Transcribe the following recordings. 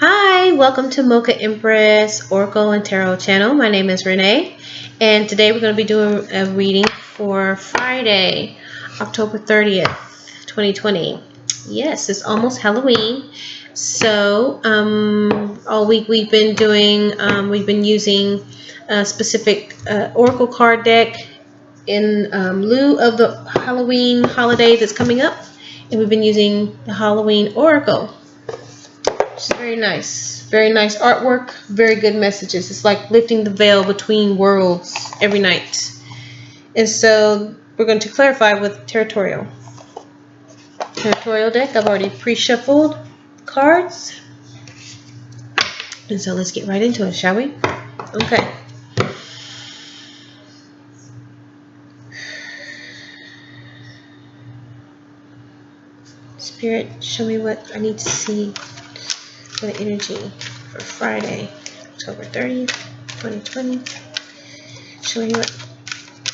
Hi, welcome to MochaEmprss Oracle and Tarot channel. My name is Renee, and today we're going to be doing a reading for Friday, October 30th, 2020. Yes, it's almost Halloween. So, all week we've been using a specific Oracle card deck in lieu of the Halloween holiday that's coming up, and we've been using the Halloween Oracle. It's very nice artwork, very good messages. It's like lifting the veil between worlds every night. And so we're going to clarify with Tarotorial. Tarotorial deck, I've already pre-shuffled cards. And so let's get right into it, shall we? Okay. Spirit, show me what I need to see for the energy for Friday, October 30th, 2020. Show me what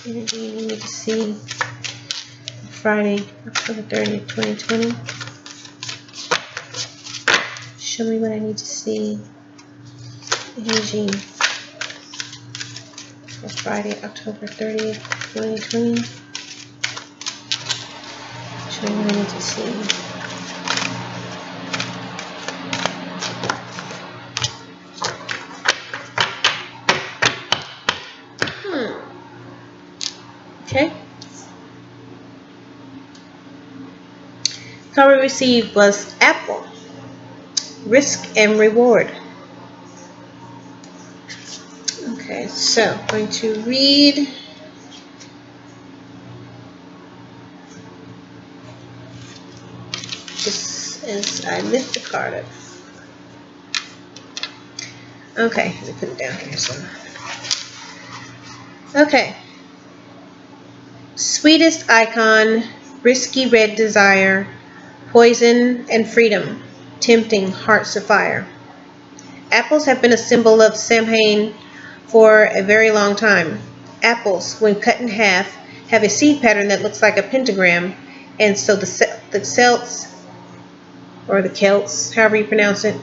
energy you need to see Friday, October 30th, 2020. Show me what I need to see. Energy for Friday, October 30th, 2020. Show me what I need to see. Okay. Card we received was Apple. Risk and reward. Okay, so I'm going to read just as I lift the card up. Okay, let me put it down here. Okay. Sweetest icon, risky red desire, poison and freedom, tempting hearts afire. Apples have been a symbol of Samhain for a very long time. Apples, when cut in half, have a seed pattern that looks like a pentagram, and so the Celts, or the Celts, however you pronounce it,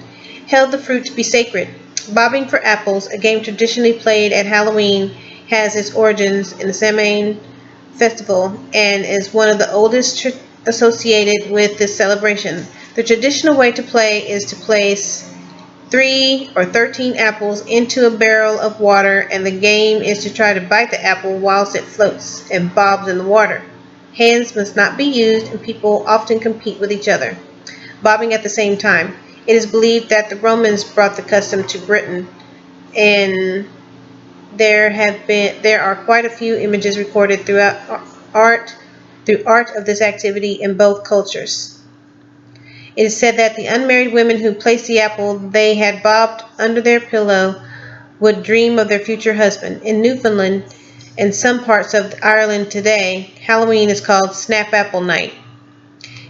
held the fruit to be sacred. Bobbing for apples, a game traditionally played at Halloween, has its origins in the Samhain festival and is one of the oldest associated with this celebration. The traditional way to play is to place 3 or 13 apples into a barrel of water, and the game is to try to bite the apple whilst it floats and bobs in the water. Hands must not be used, and people often compete with each other, bobbing at the same time. It is believed that the Romans brought the custom to Britain, and there are quite a few images recorded through art of this activity in both cultures. It is said that the unmarried women who placed the apple they had bobbed under their pillow would dream of their future husband. In Newfoundland and some parts of Ireland today, Halloween is called Snap Apple Night.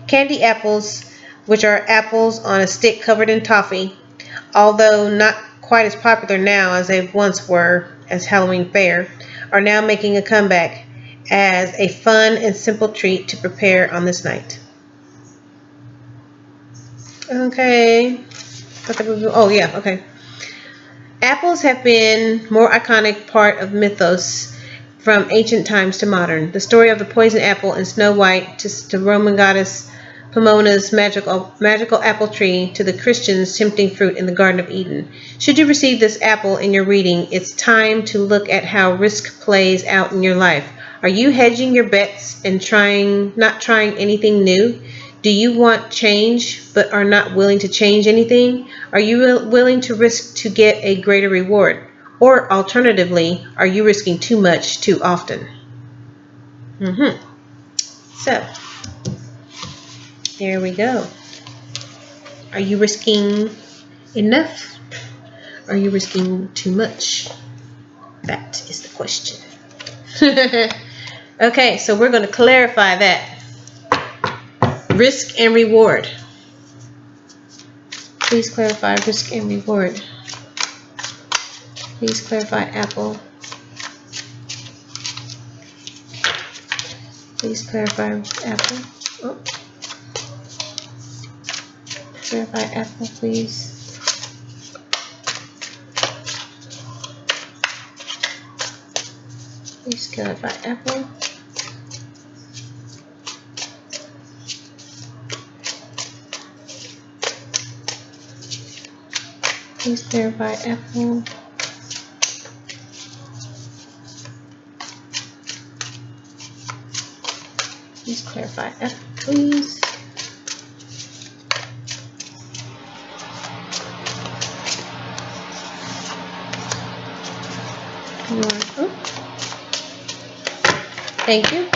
Candy apples, which are apples on a stick covered in toffee, although not quite as popular now as they once were as Halloween fare, are now making a comeback as a fun and simple treat to prepare on this night. Okay. Oh, yeah, okay. Apples have been more iconic part of mythos from ancient times to modern. The story of the poison apple in Snow White to Roman goddess Pomona's magical apple tree to the Christians' tempting fruit in the Garden of Eden. Should you receive this apple in your reading, it's time to look at how risk plays out in your life. Are you hedging your bets and not trying anything new? Do you want change but are not willing to change anything? Are you willing to risk to get a greater reward? Or alternatively, are you risking too much too often? So, there we go. Are you risking enough? Are you risking too much? That is the question. Okay, so we're going to clarify that. Risk and reward. Please clarify risk and reward. Please clarify apple. Please clarify apple. Oh. Clarify apple, please. Please clarify apple. Please clarify apple. Please clarify apple, please. Demarco. Thank you.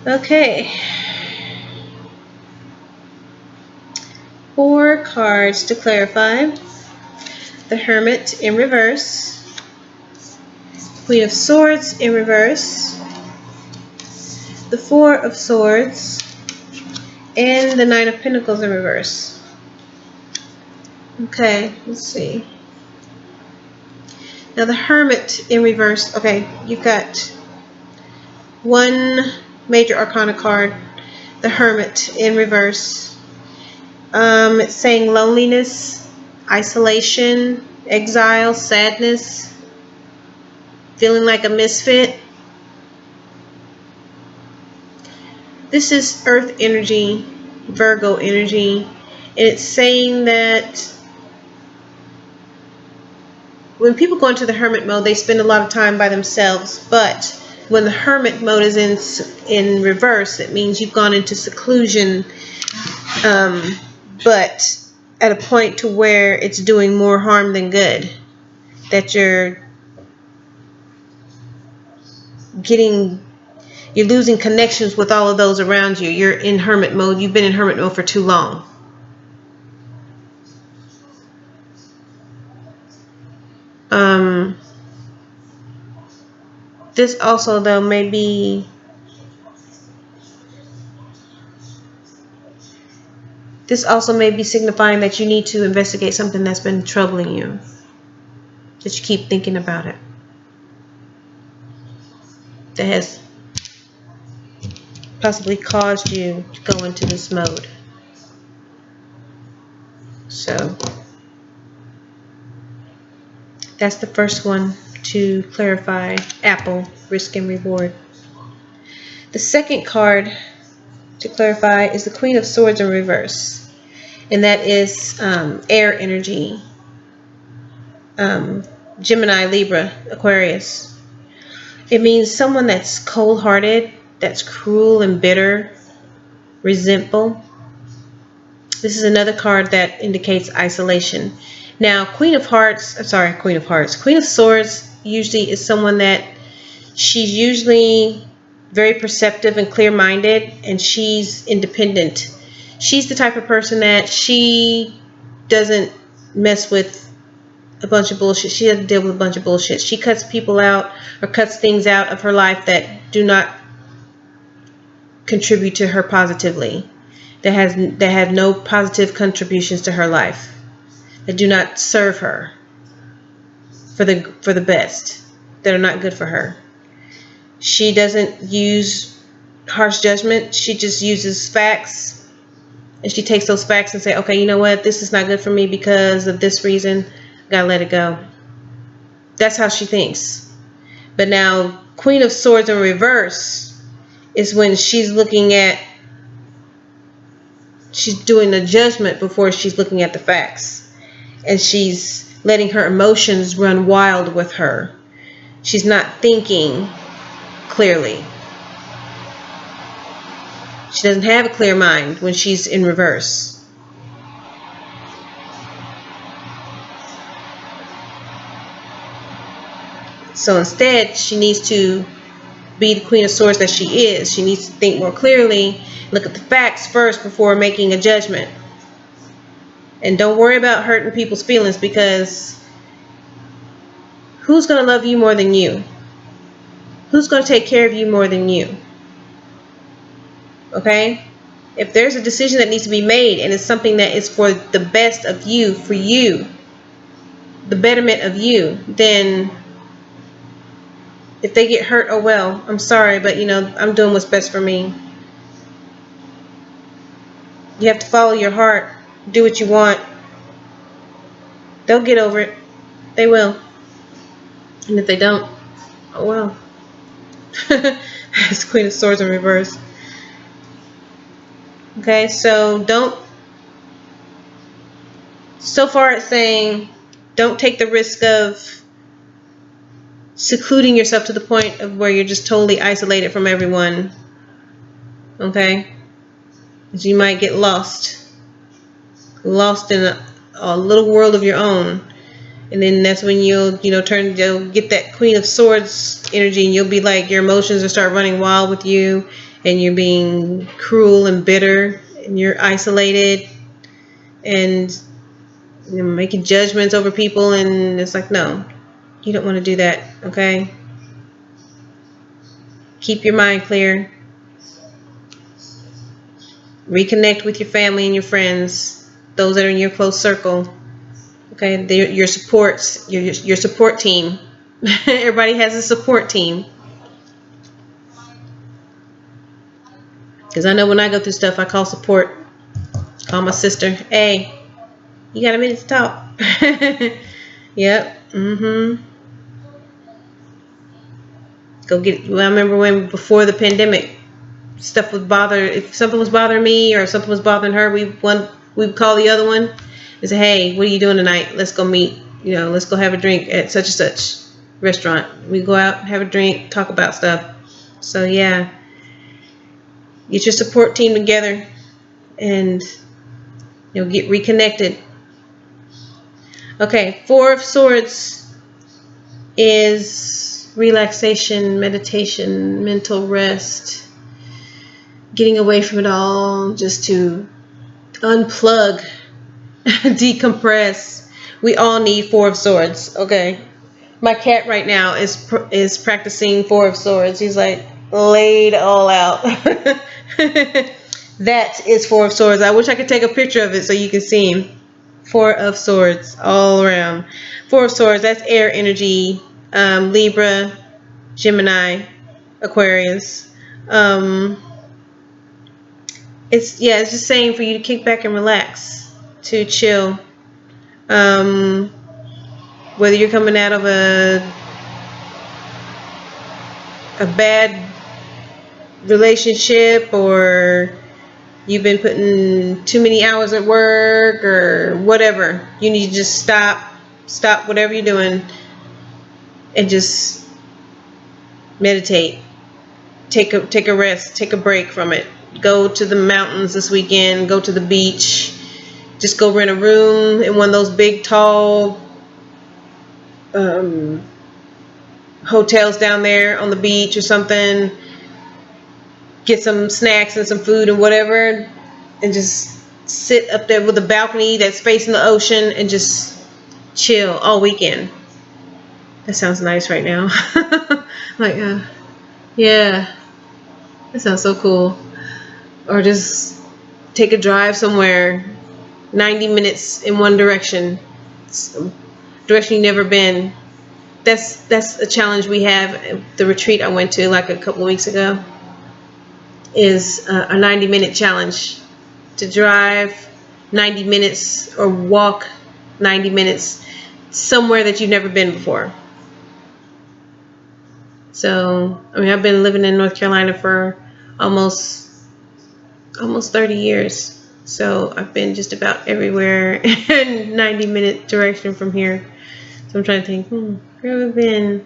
Okay. 4 cards to clarify. The Hermit in reverse. Queen of Swords in reverse. The 4 of Swords. And the 9 of Pentacles in reverse. Okay, let's see. Now the Hermit in reverse. Okay, you've got 1 major arcana card. The Hermit in reverse. It's saying loneliness, isolation, exile, sadness, feeling like a misfit. This is Earth energy, Virgo energy, and it's saying that when people go into the Hermit mode, they spend a lot of time by themselves, but when the Hermit mode is in reverse, it means you've gone into seclusion, but at a point to where it's doing more harm than good. That you're losing connections with all of those around you. You're in Hermit mode. You've been in Hermit mode for too long. This also, though, may be signifying that you need to investigate something that's been troubling you, that you keep thinking about it, that has possibly caused you to go into this mode. So that's the first one to clarify apple, risk and reward. The second card to clarify is the Queen of Swords in reverse, and that is air energy, Gemini, Libra, Aquarius. It means someone that's cold-hearted, that's cruel and bitter, resentful. This is another card that indicates isolation. Now, Queen of Swords usually is someone that she's usually very perceptive and clear-minded, and she's independent. She's the type of person that she doesn't mess with a bunch of bullshit. She doesn't deal with a bunch of bullshit. She cuts people out or cuts things out of her life that do not contribute to her positively, that have no positive contributions to her life, that do not serve her for the best, that are not good for her. She doesn't use harsh judgment. She just uses facts, and she takes those facts and say, okay, you know what, this is not good for me because of this reason. Gotta let it go. That's how she thinks. But now, Queen of Swords in reverse is when she's doing the judgment before she's looking at the facts, and she's letting her emotions run wild with her. She's not thinking clearly. She doesn't have a clear mind when she's in reverse. So instead, she needs to be the Queen of Swords that she is. She needs to think more clearly, look at the facts first before making a judgment. And don't worry about hurting people's feelings, because who's going to love you more than you? Who's going to take care of you more than you? Okay? If there's a decision that needs to be made and it's something that is for the best of you, for you, the betterment of you, then If they get hurt, oh well. I'm sorry, but I'm doing what's best for me. You have to follow your heart. Do what you want. They'll get over it. They will. And if they don't, oh well. It's Queen of Swords in reverse. Okay, so so far it's saying don't take the risk of secluding yourself to the point of where you're just totally isolated from everyone. Okay? Because you might get lost in a little world of your own. And then that's when you'll get that Queen of Swords energy, and you'll be like, your emotions will start running wild with you, and you're being cruel and bitter, and you're isolated, and making judgments over people, and it's like, no, you don't want to do that, okay? Keep your mind clear. Reconnect with your family and your friends, those that are in your close circle. Okay, they're your supports, your support team. Everybody has a support team. Because I know when I go through stuff, I call support. Call my sister. Hey, you got a minute to talk? Yep. Go get. Well, I remember when before the pandemic, stuff would bother. If something was bothering me or something was bothering her, we'd call the other one and say, hey, what are you doing tonight? Let's go meet. Let's go have a drink at such and such restaurant. We go out, have a drink, talk about stuff. So yeah, get your support team together and get reconnected. Okay, Four of Swords is relaxation, meditation, mental rest, getting away from it all, just to unplug, decompress. We all need Four of Swords. Okay, my cat right now is practicing Four of Swords. He's like laid all out. That is Four of Swords. I wish I could take a picture of it so you can see him. Four of Swords all around. Four of Swords, that's air energy. Libra, Gemini, Aquarius. It's just saying for you to kick back and relax, to chill. Whether you're coming out of a bad relationship, or you've been putting too many hours at work, or whatever, you need to just stop whatever you're doing and just meditate. Take a rest, take a break from it. Go to the mountains this weekend, go to the beach, just go rent a room in one of those big tall hotels down there on the beach or something. Get some snacks and some food and whatever, and just sit up there with a balcony that's facing the ocean and just chill all weekend. That sounds nice right now. Like, yeah, that sounds so cool. Or just take a drive somewhere, 90 minutes in one direction, direction you've never been. That's a challenge we have at the retreat I went to like a couple of weeks ago. Is a 90-minute challenge to drive 90 minutes or walk 90 minutes somewhere that you've never been before. So, I've been living in North Carolina for almost 30 years. So, I've been just about everywhere in 90-minute direction from here. So, I'm trying to think, where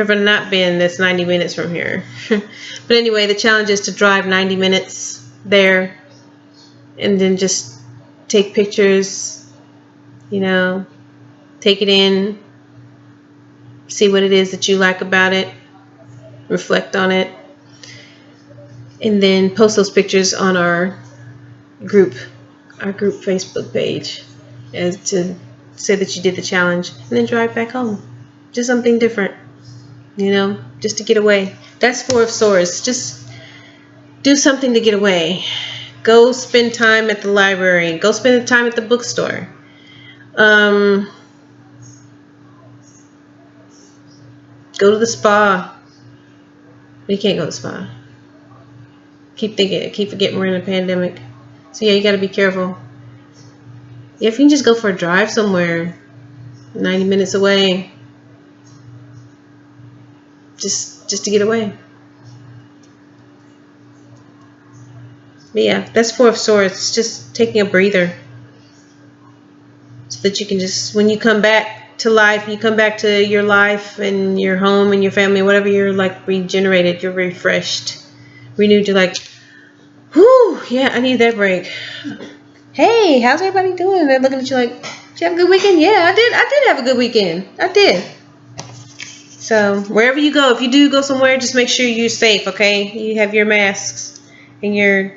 have I not been that's 90 minutes from here? But anyway, the challenge is to drive 90 minutes there and then just take pictures, take it in, see what it is that you like about it, reflect on it, and then post those pictures on our group Facebook page as to say that you did the challenge, and then drive back home. Just something different. Just to get away. That's Four of Swords. Just do something to get away. Go spend time at the library. Go spend time at the bookstore. Go to the spa. You can't go to the spa. Keep forgetting we're in a pandemic. So yeah, you got to be careful. If you can just go for a drive somewhere, 90 minutes away, just to get away. But yeah, that's Four of Swords. It's just taking a breather, so that you can just, when you come back to life, you come back to your life and your home and your family, whatever, you're like regenerated, you're refreshed, renewed. You're like, whew, yeah, I need that break. Hey, how's everybody doing? They're looking at you like, did you have a good weekend? Yeah, I did have a good weekend. I did. So wherever you go, if you do go somewhere, just make sure you're safe, okay? You have your masks and your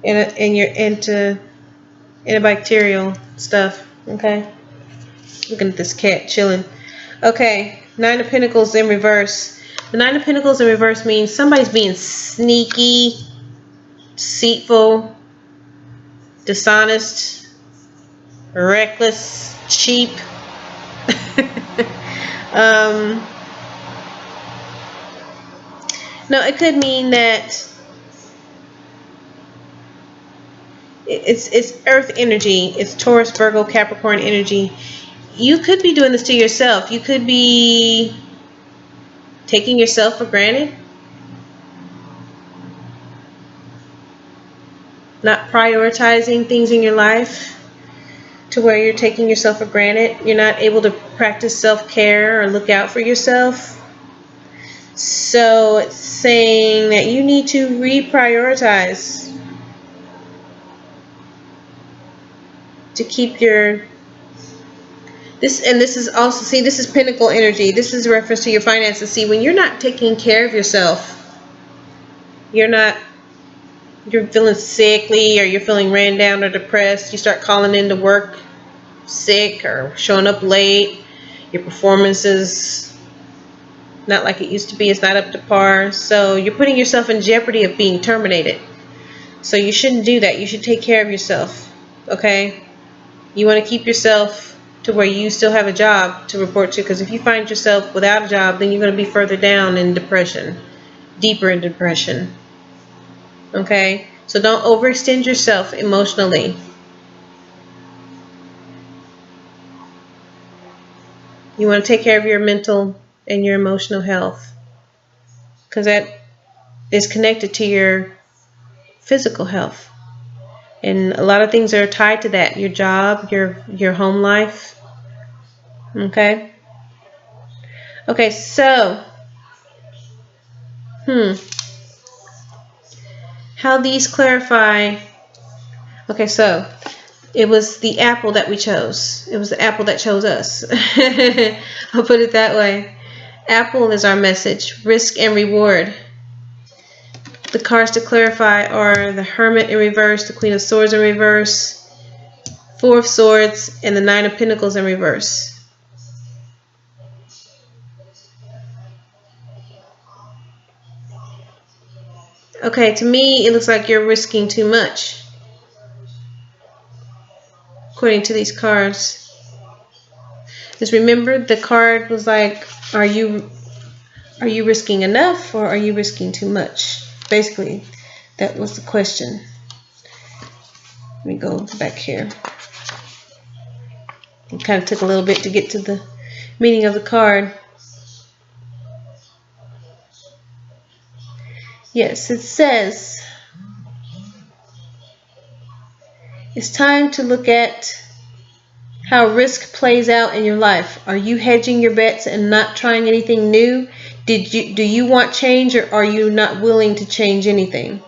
antibacterial stuff, okay? Looking at this cat chilling. Okay, Nine of Pentacles in reverse. The Nine of Pentacles in reverse means somebody's being sneaky, deceitful, dishonest, reckless, cheap. No, it could mean that it's Earth energy. It's Taurus, Virgo, Capricorn energy. You could be doing this to yourself. You could be taking yourself for granted, not prioritizing things in your life to where you're taking yourself for granted. You're not able to practice self-care or look out for yourself. So it's saying that you need to reprioritize to keep your this. And this is also, see, this is Pentacle energy. This is a reference to your finances. See, when you're not taking care of yourself, you're feeling sickly, or you're feeling ran down or depressed, you start calling into work sick or showing up late. Your performance is not like it used to be. It's not up to par. So you're putting yourself in jeopardy of being terminated. So you shouldn't do that. You should take care of yourself, okay? You want to keep yourself to where you still have a job to report to, because if you find yourself without a job, then you're going to be further down in depression, deeper in depression, okay? So don't overextend yourself emotionally. You want to take care of your mental and your emotional health, because that is connected to your physical health. And a lot of things are tied to that. Your job, your home life. Okay? Okay, so how these clarify. Okay, so it was the apple that we chose. It was the apple that chose us. I'll put it that way. Apple is our message. Risk and reward. The cards to clarify are the Hermit in reverse, the Queen of Swords in reverse, Four of Swords, and the Nine of Pentacles in reverse. Okay, to me, it looks like you're risking too much, according to these cards. Just remember, the card was like, are you risking enough, or are you risking too much? Basically, that was the question. Let me go back here. It kind of took a little bit to get to the meaning of the card. Yes, it says it's time to look at how risk plays out in your life. Are you hedging your bets and not trying anything new? Do you want change, or are you not willing to change anything?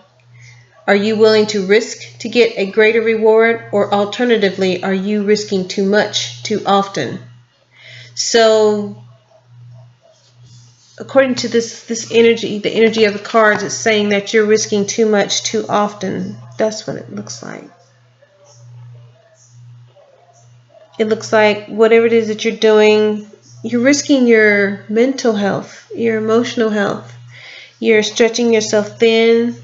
Are you willing to risk to get a greater reward, or alternatively, are you risking too much too often? So according to this energy, the energy of the cards, it's saying that you're risking too much too often. That's what it looks like. It looks like whatever it is that you're doing, you're risking your mental health, your emotional health. You're stretching yourself thin.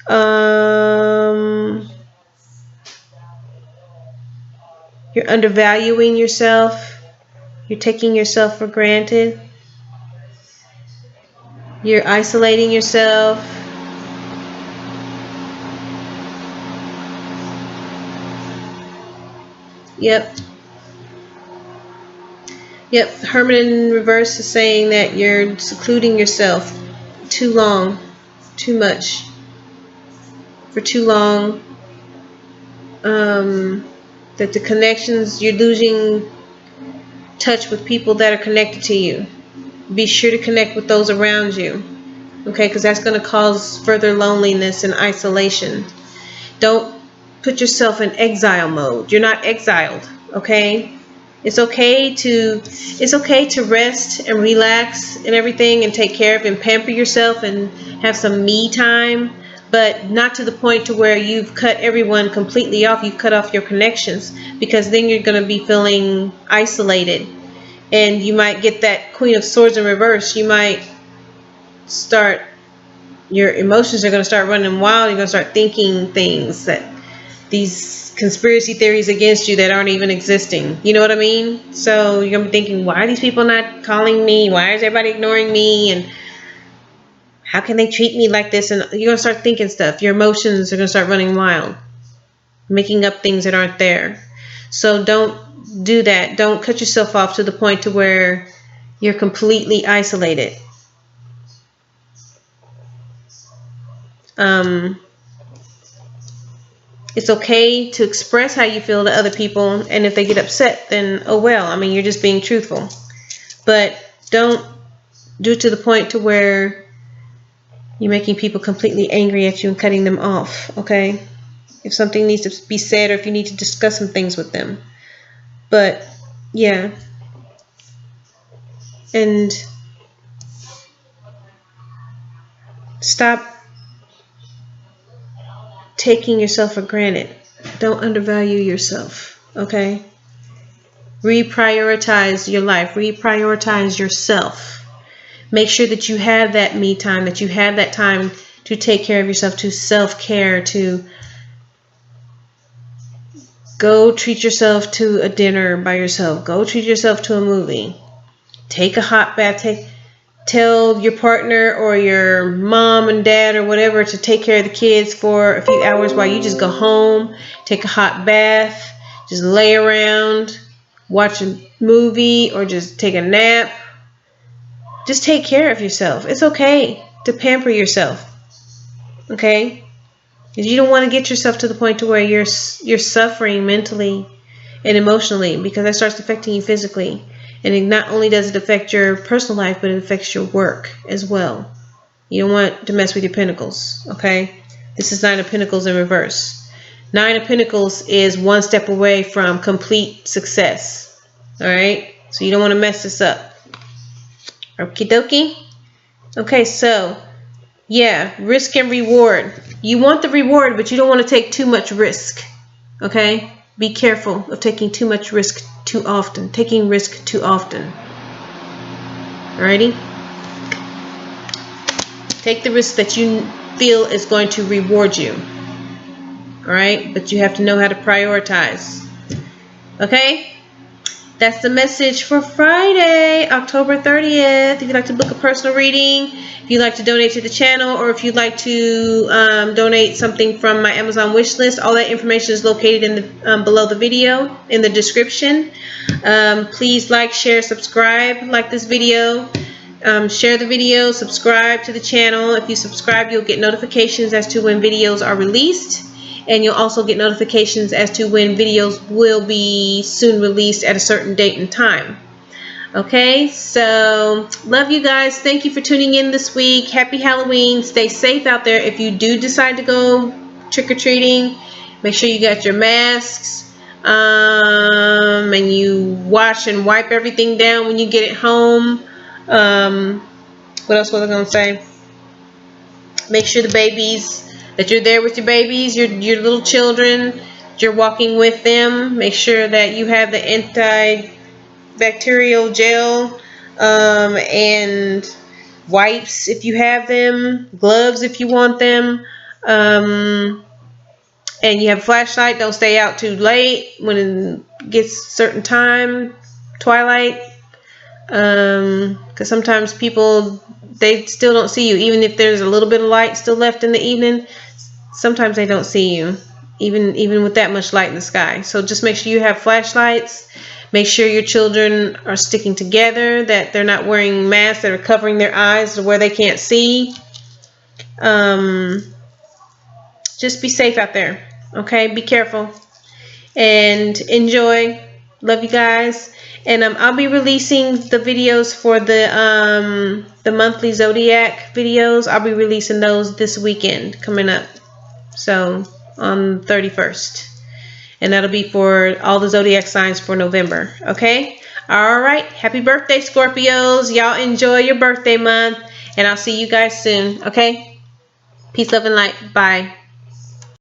You're undervaluing yourself. You're taking yourself for granted. You're isolating yourself. Yep. Yep. Herman in reverse is saying that you're secluding yourself too long, too much, for too long. That the connections, you're losing touch with people that are connected to you. Be sure to connect with those around you. Okay, because that's going to cause further loneliness and isolation. Don't put yourself in exile mode. You're not exiled, okay? It's okay to rest and relax and everything and take care of and pamper yourself and have some me time, but not to the point to where you've cut everyone completely off. You've cut off your connections, because then you're going to be feeling isolated, and you might get that Queen of Swords in reverse. You might start, your emotions are going to start running wild. You're going to start thinking things, that these conspiracy theories against you that aren't even existing. You know what I mean? So you're going to be thinking, why are these people not calling me? Why is everybody ignoring me? And how can they treat me like this? And you're going to start thinking stuff. Your emotions are going to start running wild, making up things that aren't there. So don't do that. Don't cut yourself off to the point to where you're completely isolated. It's okay to express how you feel to other people, and if they get upset, then oh well. I mean, you're just being truthful. But don't do it to the point to where you're making people completely angry at you and cutting them off, okay? If something needs to be said, or if you need to discuss some things with them. But yeah. And stop taking yourself for granted. Don't undervalue yourself, okay? Reprioritize your life. Reprioritize yourself. Make sure that you have that me time, that you have that time to take care of yourself, to self-care, to go treat yourself to a dinner by yourself. Go treat yourself to a movie. Take a hot bath. Tell your partner or your mom and dad or whatever to take care of the kids for a few hours while you just go home, take a hot bath, just lay around, watch a movie, or just take a nap. Just take care of yourself. It's okay to pamper yourself, okay? Because you don't want to get yourself to the point to where you're suffering mentally and emotionally, because that starts affecting you physically. And it not only does it affect your personal life, but it affects your work as well. You don't want to mess with your pentacles, okay? This is Nine of Pentacles in reverse. Nine of Pentacles is one step away from complete success, all right? So you don't want to mess this up. Okie dokie? Okay, so, yeah, risk and reward. You want the reward, but you don't want to take too much risk, okay? Be careful of taking too much risk too often. Taking risk too often. Alrighty? Take the risk that you feel is going to reward you. Alright? But you have to know how to prioritize. Okay? That's the message for Friday, October 30th. If you'd like to book a personal reading, if you'd like to donate to the channel, or if you'd like to donate something from my Amazon wish list, all that information is located in the below the video, in the description. Please like, share, subscribe, like this video. Share the video, subscribe to the channel. If you subscribe, you'll get notifications as to when videos are released. And you'll also get notifications as to when videos will be soon released at a certain date and time. Okay, so love you guys. Thank you for tuning in this week. Happy Halloween. Stay safe out there. If you do decide to go trick-or-treating, make sure you got your masks. And you wash and wipe everything down when you get it home. What else was I going to say? Make sure the babies, that you're there with your babies, your little children, you're walking with them. Make sure that you have the antibacterial gel and wipes if you have them, gloves if you want them, and you have a flashlight. Don't stay out too late when it gets certain time, twilight, because sometimes people they still don't see you. Even if there's a little bit of light still left in the evening, sometimes they don't see you, even with that much light in the sky. So just make sure you have flashlights. Make sure your children are sticking together, that they're not wearing masks that are covering their eyes to where they can't see. Just be safe out there, okay? Be careful and enjoy. Love you guys. And I'll be releasing the videos for the monthly zodiac videos. I'll be releasing those this weekend coming up, so on 31st, and that'll be for all the zodiac signs for November. Okay, all right, happy birthday, Scorpios. Y'all enjoy your birthday month, and I'll see you guys soon. Okay, peace, love, and light. Bye.